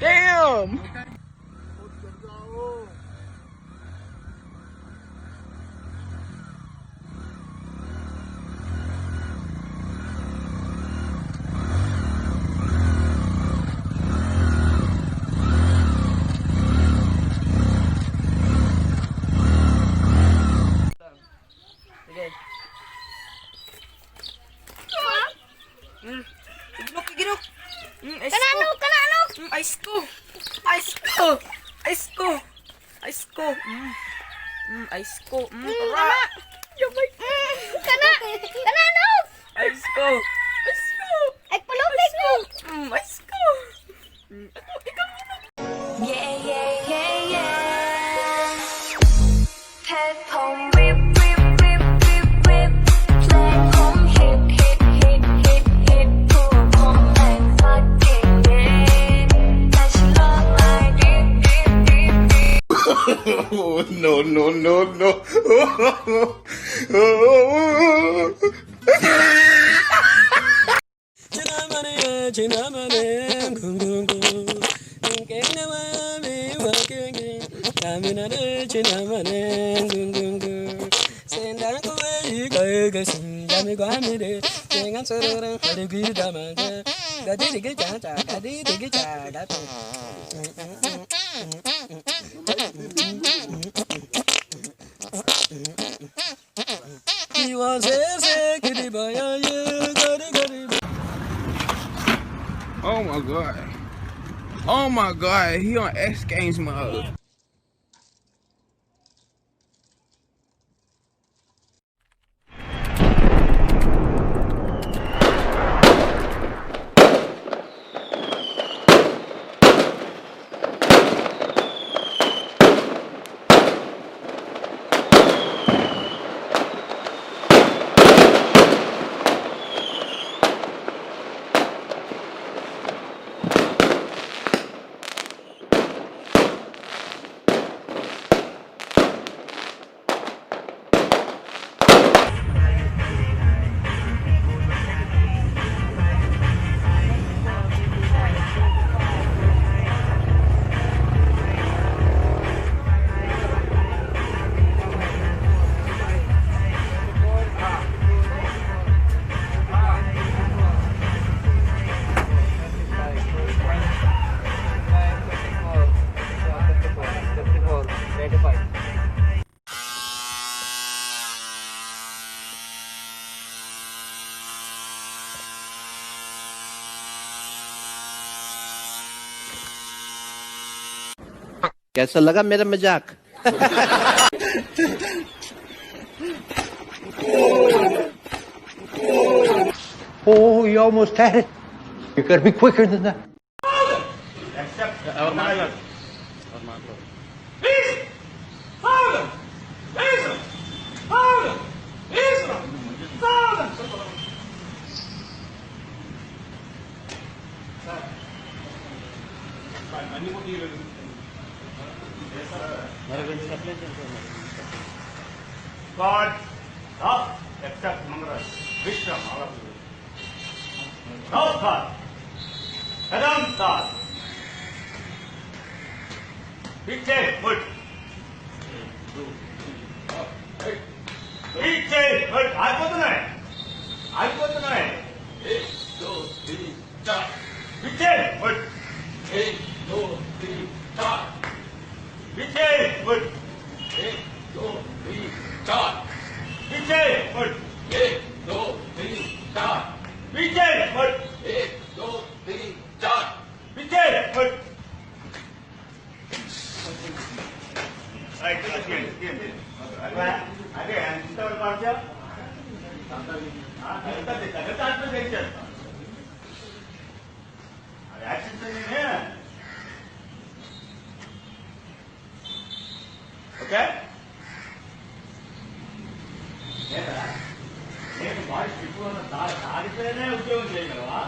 Damn. Ice ko. Kana. No. Ice ko. Ay palubig mo. Ice ko. Ikaw muna. Yeah. Head home rip. Play home hit. Pull home and fucking it. 다시 love I did. No. Oh my god, he on X Games mode. कैसा लगा मेरा मजाक? Oh, you almost had it. You gotta be quicker than that. God, thou accept Mangalas, Vishram, all of you. Thou God, Adam God, Viche, Mud. Viche, Mud, I put the night. Viche, Mud. Viche, Mud. Okay? నేను body ఇప్పుడు తాగితేనే ఉద్యోగం చేయగలవా?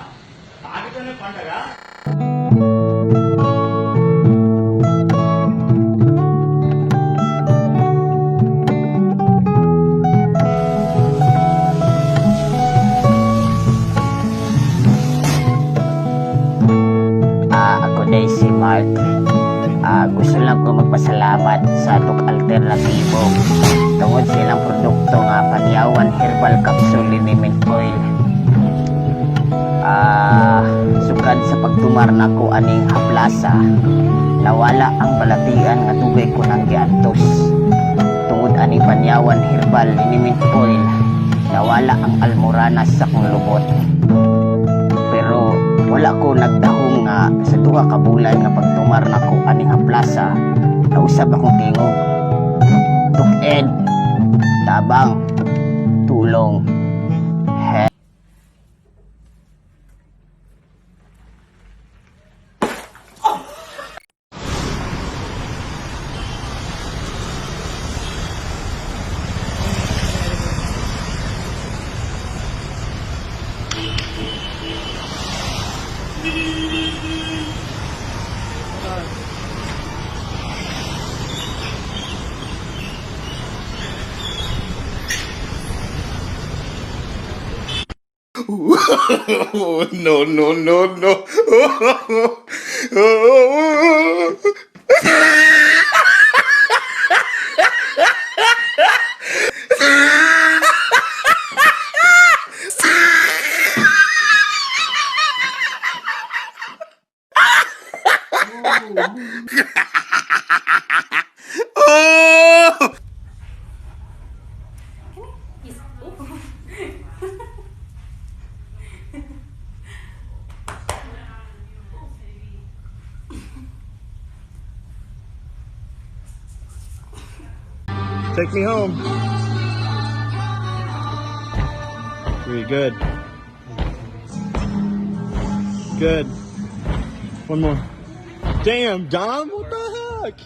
తాగితేనే పండగ? alternatibo tungod sa ilang produkto nga Panyawan Herbal Capsule Liniment Oil. Sukad sa pagtumar nako aning haplasa, nawala ang balatian nga tugay ko nang giantos. Tungod aning Panyawan Herbal Liniment Oil, nawala ang almoranas sa kong lubot. Pero wala ko nagdahom nga sa 2 ka bulan nga pagtumar nako aning haplasa, nausab akong tingog. Tuked, tabang, tulong. No, no, no, no. Oh! Take me home. Really good. Good. One more. Damn, Dom, what the heck?